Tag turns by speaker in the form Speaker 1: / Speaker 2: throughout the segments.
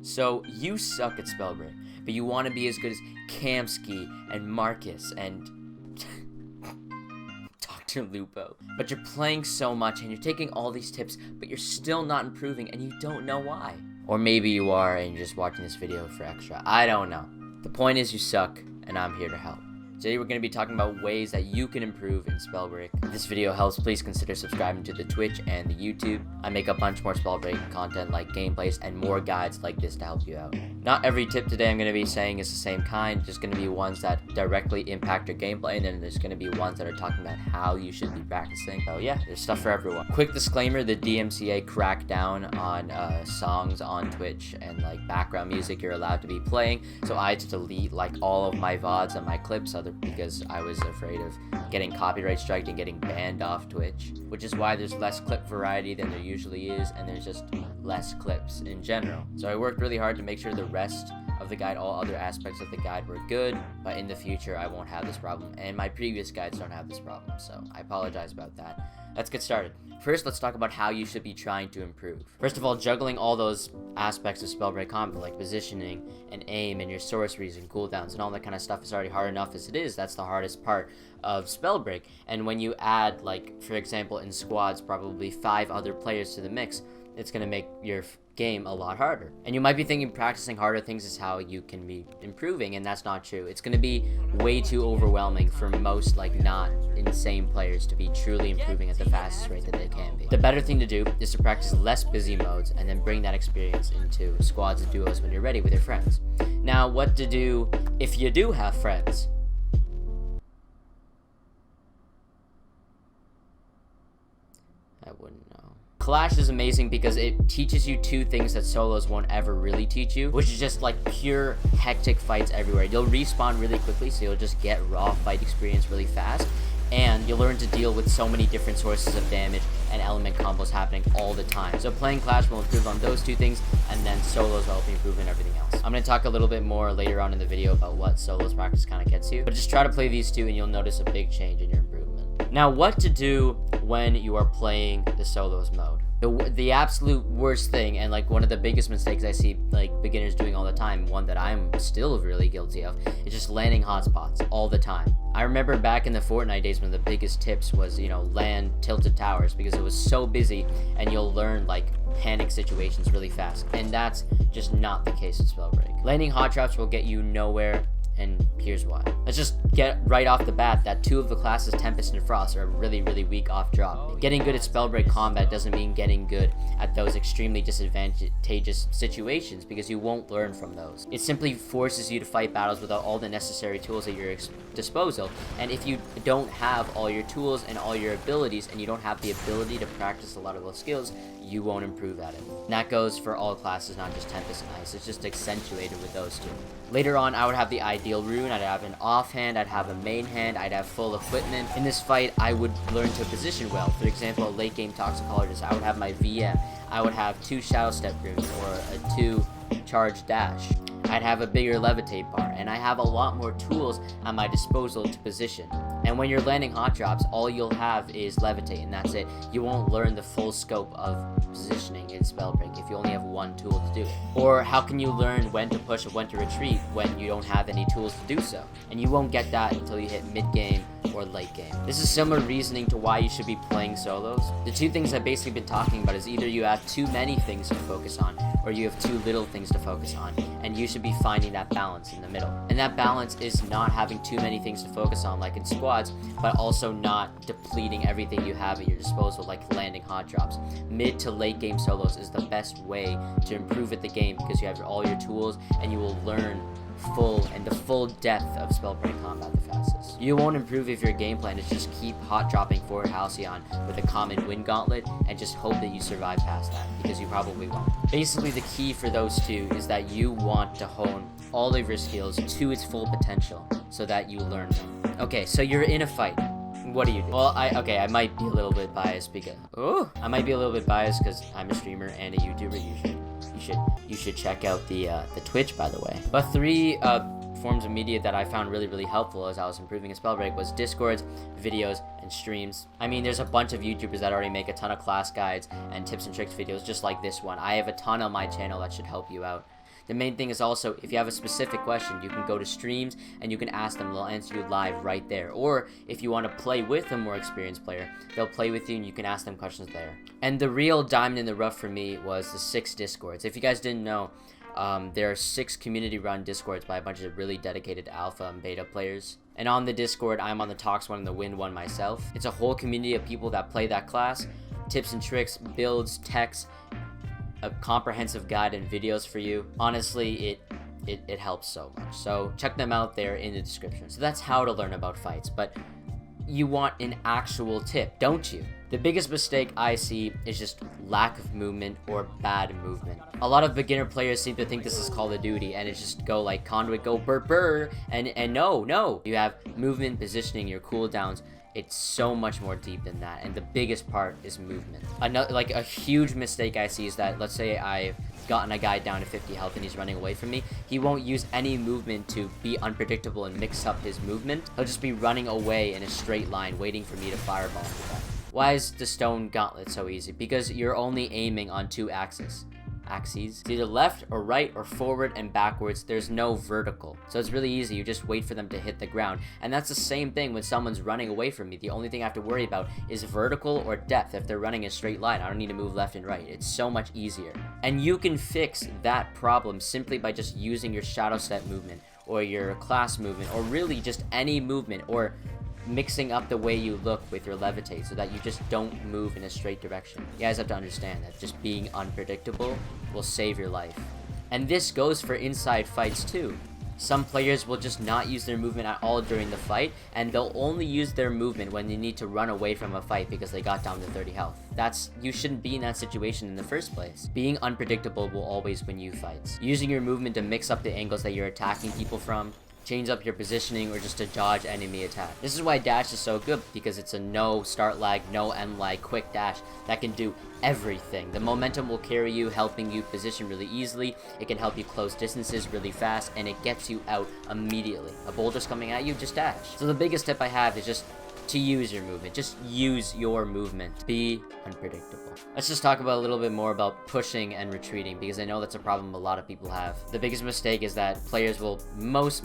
Speaker 1: So you suck at Spellbreak, but you want to be as good as Kamsky and Marcus and Dr. Lupo. But you're playing so much and you're taking all these tips, but you're still not improving and you don't know why. Or maybe you are and you're just watching this video for extra. I don't know. The point is you suck and I'm here to help. Today we're going to be talking about ways that you can improve in Spellbreak. If this video helps, please consider subscribing to the Twitch and the YouTube. I make a bunch more Spellbreak content like gameplays and more guides like this to help you out. Not every tip today I'm going to be saying is the same kind. There's going to be ones that directly impact your gameplay, and then there's going to be ones that are talking about how you should be practicing. So yeah, there's stuff for everyone. Quick disclaimer, the DMCA cracked down on songs on Twitch and like background music you're allowed to be playing. So I had to delete like all of my VODs and my clips because I was afraid of getting copyright striked and getting banned off Twitch, which is why there's less clip variety than there usually is, and there's just less clips in general. So I worked really hard to make sure the rest of the guide, all other aspects of the guide were good, but in the future I won't have this problem, and my previous guides don't have this problem, so I apologize about that. Let's get started. First, let's talk about how you should be trying to improve. First of all, juggling all those aspects of Spellbreak combat, like positioning and aim and your sorceries and cooldowns and all that kind of stuff is already hard enough as it is. That's the hardest part of Spellbreak. And when you add, like, for example, in squads, probably 5 other players to the mix, it's going to make your game a lot harder. And you might be thinking practicing harder things is how you can be improving, and that's not true. It's going to be way too overwhelming for most like not insane players to be truly improving at the fastest rate that they can be. The better thing to do is to practice less busy modes and then bring that experience into squads and duos when you're ready with your friends. Now, what to do if you do have friends? I wouldn't know. Clash is amazing because it teaches you 2 things that solos won't ever really teach you, which is just like pure hectic fights everywhere. You'll respawn really quickly, so you'll just get raw fight experience really fast, and you'll learn to deal with so many different sources of damage and element combos happening all the time. So playing Clash will improve on those 2 things, and then solos will help you improve in everything else. I'm going to talk a little bit more later on in the video about what solos practice kind of gets you, but just try to play these 2 and you'll notice a big change in your improvement. Now, what to do when you are playing the solos mode? The absolute worst thing, and like one of the biggest mistakes I see like beginners doing all the time, one that I'm still really guilty of, is just landing hotspots all the time. I remember back in the Fortnite days, one of the biggest tips was, land tilted towers, because it was so busy and you'll learn like panic situations really fast, and that's just not the case in Spellbreak. Landing hot traps will get you nowhere, and here's why. Let's just get right off the bat that 2 of the classes, Tempest and Frost, are really, really weak off drop. Getting good at Spellbreak combat doesn't mean getting good at those extremely disadvantageous situations, because you won't learn from those. It simply forces you to fight battles without all the necessary tools at your disposal, and if you don't have all your tools and all your abilities, and you don't have the ability to practice a lot of those skills, you won't improve at it. And that goes for all classes, not just Tempest and Ice. It's just accentuated with those 2. Later on, I would have the ideal rune, I'd have an offhand, I'd have a main hand, I'd have full equipment. In this fight, I would learn to position well. For example, a late game Toxicologist, I would have my VM, I would have 2 Shadow Step runes, or a 2 charge dash. I'd have a bigger levitate bar, and I have a lot more tools at my disposal to position. And when you're landing hot drops, all you'll have is levitate, and that's it. You won't learn the full scope of positioning in Spellbreak if you only have 1 tool to do it. Or how can you learn when to push and when to retreat when you don't have any tools to do so? And you won't get that until you hit mid-game or late game. This is similar reasoning to why you should be playing solos. The 2 things I've basically been talking about is either you have too many things to focus on, or you have too little things to focus on, and you should be finding that balance in the middle. And that balance is not having too many things to focus on like in squads, but also not depleting everything you have at your disposal like landing hot drops. Mid to late game solos is the best way to improve at the game, because you have all your tools and you will learn the full depth of Spellbreak combat the fastest. You won't improve if your game plan is just keep hot dropping forward Halcyon with a common wind gauntlet and just hope that you survive past that, because you probably won't. Basically, the key for those 2 is that you want to hone all of your skills to its full potential so that you learn them. Okay, so you're in a fight. What do you do? Well, I might be a little bit biased because I'm a streamer and a YouTuber. You should check out the Twitch, by the way. But 3 forms of media that I found really, really helpful as I was improving in Spellbreak was Discords, videos, and streams. I mean, there's a bunch of YouTubers that already make a ton of class guides and tips and tricks videos just like this one. I have a ton on my channel that should help you out. The main thing is also, if you have a specific question, you can go to streams and you can ask them. They'll answer you live right there. Or if you want to play with a more experienced player, they'll play with you and you can ask them questions there. And the real diamond in the rough for me was the 6 Discords. If you guys didn't know, there are 6 community-run Discords by a bunch of really dedicated alpha and beta players. And on the Discord, I'm on the Tox one and the Win one myself. It's a whole community of people that play that class. Tips and tricks, builds, techs, a comprehensive guide and videos for you. Honestly, it helps so much. So check them out there in the description. So that's how to learn about fights. But you want an actual tip, don't you? The biggest mistake I see is just lack of movement or bad movement. A lot of beginner players seem to think this is Call of Duty and it's just go like conduit, go burr burr, and no. You have movement, positioning, your cooldowns. It's so much more deep than that, and the biggest part is movement. Another, like a huge mistake I see is that, let's say I've gotten a guy down to 50 health and he's running away from me. He won't use any movement to be unpredictable and mix up his movement. He'll just be running away in a straight line, waiting for me to fireball him. Why is the stone gauntlet so easy? Because you're only aiming on 2 axes. It's either left or right or forward and backwards. There's no vertical, so it's really easy. You just wait for them to hit the ground, and that's the same thing when someone's running away from me. The only thing I have to worry about is vertical or depth. If they're running a straight line, I don't need to move left and right. It's so much easier, and you can fix that problem simply by just using your shadow step movement or your class movement, or really just any movement, or mixing up the way you look with your levitate so that you just don't move in a straight direction. You guys have to understand that just being unpredictable will save your life. And this goes for inside fights too. Some players will just not use their movement at all during the fight, and they'll only use their movement when they need to run away from a fight because they got down to 30 health. You shouldn't be in that situation in the first place. Being unpredictable will always win you fights. Using your movement to mix up the angles that you're attacking people from, change up your positioning, or just to dodge enemy attack. This is why dash is so good, because it's a no start lag, no end lag, quick dash that can do everything. The momentum will carry you, helping you position really easily. It can help you close distances really fast, and it gets you out immediately. A boulder's coming at you, just dash. So the biggest tip I have is just to use your movement. Just use your movement. Be unpredictable. Let's just talk about a little bit more about pushing and retreating, because I know that's a problem a lot of people have. The biggest mistake is that players will, most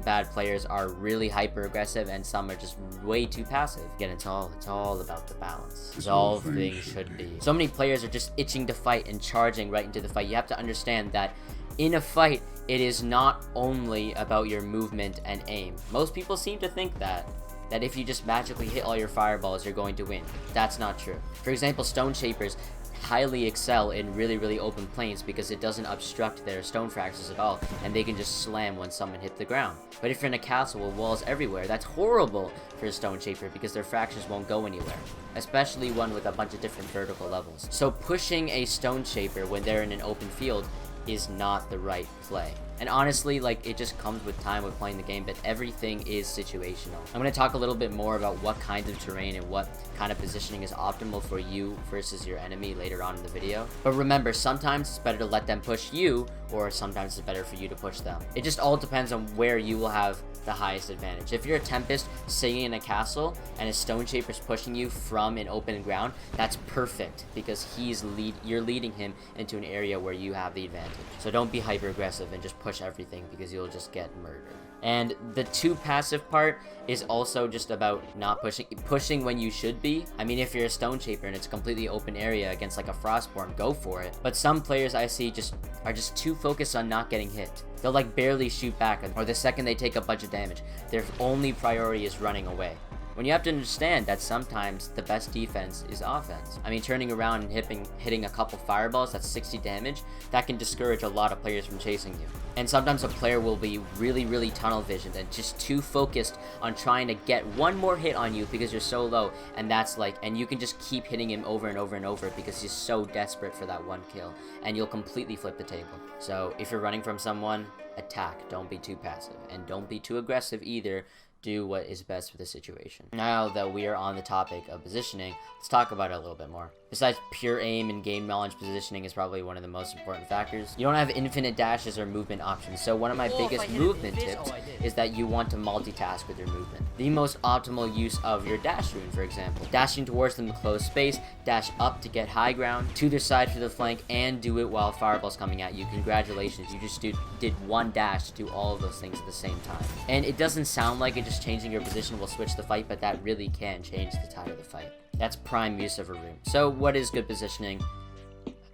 Speaker 1: bad players are really hyper aggressive, and some are just way too passive. Again, it's all about the balance. As all things should be. So many players are just itching to fight and charging right into the fight. You have to understand that in a fight, it is not only about your movement and aim. Most people seem to think that if you just magically hit all your fireballs, you're going to win. That's not true. For example, stone shapers highly excel in really open plains because it doesn't obstruct their stone fractures at all, and they can just slam when someone hits the ground. But if you're in a castle with walls everywhere, that's horrible for a stone shaper because their fractures won't go anywhere, especially one with a bunch of different vertical levels. So pushing a stone shaper when they're in an open field is not the right play. And honestly, like, it just comes with time with playing the game, but everything is situational. I'm going to talk a little bit more about what kinds of terrain and what kind of positioning is optimal for you versus your enemy later on in the video. But remember, sometimes it's better to let them push you, or sometimes it's better for you to push them. It just all depends on where you will have the highest advantage. If you're a Tempest sitting in a castle and a Stone Shaper's pushing you from an open ground, that's perfect because you're leading him into an area where you have the advantage. So don't be hyper aggressive and just push everything because you'll just get murdered. And the too passive part is also just about not pushing when you should be. I mean, if you're a Stone Shaper and it's a completely open area against like a Frostborn, go for it. But some players I see are just too focused on not getting hit. They'll like barely shoot back, or the second they take a bunch of damage, their only priority is running away. When you have to understand that sometimes the best defense is offense. I mean, turning around and hitting a couple fireballs, that's 60 damage, that can discourage a lot of players from chasing you. And sometimes a player will be really tunnel visioned and just too focused on trying to get one more hit on you because you're so low, and you can just keep hitting him over and over and over because he's so desperate for that one kill, and you'll completely flip the table. So if you're running from someone, attack. Don't be too passive, and don't be too aggressive either. Do what is best for the situation. Now that we are on the topic of positioning, let's talk about it a little bit more. Besides pure aim and game knowledge, positioning is probably one of the most important factors. You don't have infinite dashes or movement options, so one of my biggest movement tips is that you want to multitask with your movement. The most optimal use of your dash rune, for example. Dashing towards them to close space, dash up to get high ground, to the side for the flank, and do it while fireball's coming at you. Congratulations, you just did one dash to do all of those things at the same time. And it doesn't sound like it, just changing your position will switch the fight, but that really can change the tide of the fight. That's prime use of a rune. So what is good positioning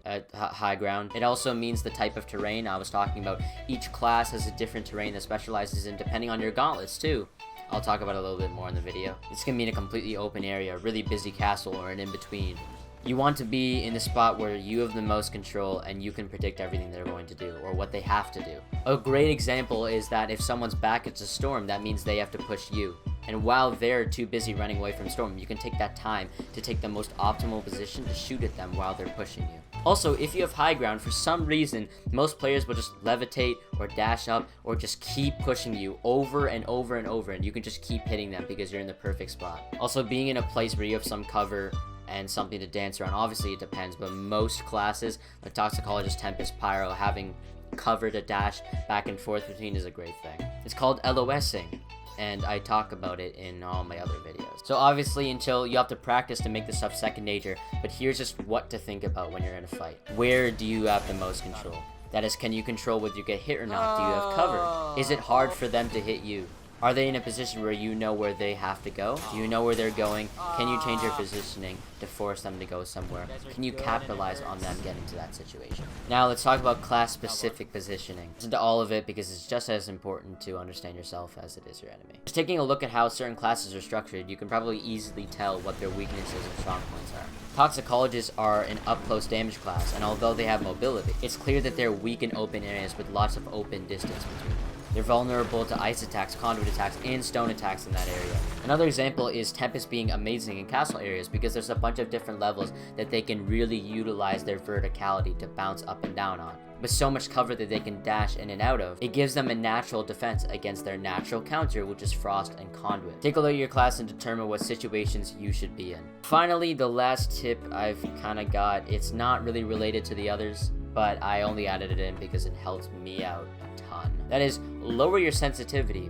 Speaker 1: at high ground? It also means the type of terrain I was talking about. Each class has a different terrain that specializes in, depending on your gauntlets too. I'll talk about it a little bit more in the video. This can mean a completely open area, a really busy castle, or an in-between. You want to be in the spot where you have the most control and you can predict everything they're going to do or what they have to do. A great example is that if someone's back against a storm, that means they have to push you. And while they're too busy running away from storm, you can take that time to take the most optimal position to shoot at them while they're pushing you. Also, if you have high ground, for some reason, most players will just levitate or dash up or just keep pushing you over and over and over, and you can just keep hitting them because you're in the perfect spot. Also, being in a place where you have some cover and something to dance around, obviously it depends, but most classes, like Toxicologist, Tempest, Pyro, having cover to dash back and forth between is a great thing. It's called LOSing. And I talk about it in all my other videos. So obviously, until you have to practice to make this stuff second nature, but here's just what to think about when you're in a fight. Where do you have the most control? That is, can you control whether you get hit or not? Do you have cover? Is it hard for them to hit you? Are they in a position where you know where they have to go? Do you know where they're going? Can you change your positioning to force them to go somewhere? Can you capitalize on them getting to that situation? Now let's talk about class-specific positioning. Listen to all of it because it's just as important to understand yourself as it is your enemy. Just taking a look at how certain classes are structured, you can probably easily tell what their weaknesses and strong points are. Toxicologists are an up-close damage class, and although they have mobility, it's clear that they're weak in open areas with lots of open distance between them. They're vulnerable to ice attacks, conduit attacks, and stone attacks in that area. Another example is Tempest being amazing in castle areas because there's a bunch of different levels that they can really utilize their verticality to bounce up and down on. With so much cover that they can dash in and out of, it gives them a natural defense against their natural counter, which is Frost and Conduit. Take a look at your class and determine what situations you should be in. Finally, the last tip I've kind of got, it's not really related to the others, but I only added it in because it helped me out a ton. That is, lower your sensitivity.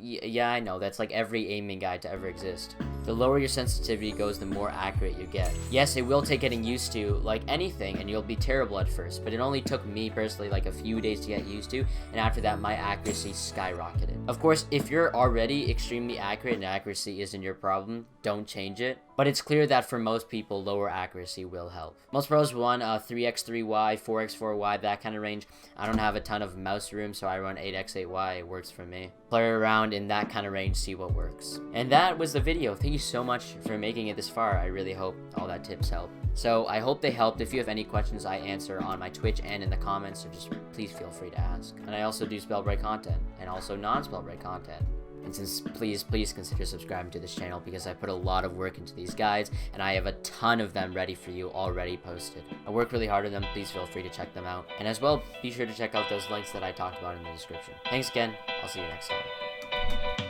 Speaker 1: Yeah, I know, that's like every aiming guide to ever exist. The lower your sensitivity goes, the more accurate you get. Yes, it will take getting used to, like anything, and you'll be terrible at first, but it only took me personally like a few days to get used to, and after that my accuracy skyrocketed. Of course, if you're already extremely accurate and accuracy isn't your problem, don't change it, but it's clear that for most people, lower accuracy will help. Most pros run 3x3y, 4x4y, that kind of range. I don't have a ton of mouse room, so I run 8x8y, it works for me. Play around in that kind of range, see what works. And that was the video. Thank you so much for making it this far. I really hope all that tips help. So I hope they helped. If you have any questions, I answer on my Twitch and in the comments, so just please feel free to ask. And I also do Spellbreak content and also non-Spellbreak content. And since please consider subscribing to this channel because I put a lot of work into these guides and I have a ton of them ready for you already posted. I work really hard on them. Please feel free to check them out. And as well, be sure to check out those links that I talked about in the description. Thanks again. I'll see you next time.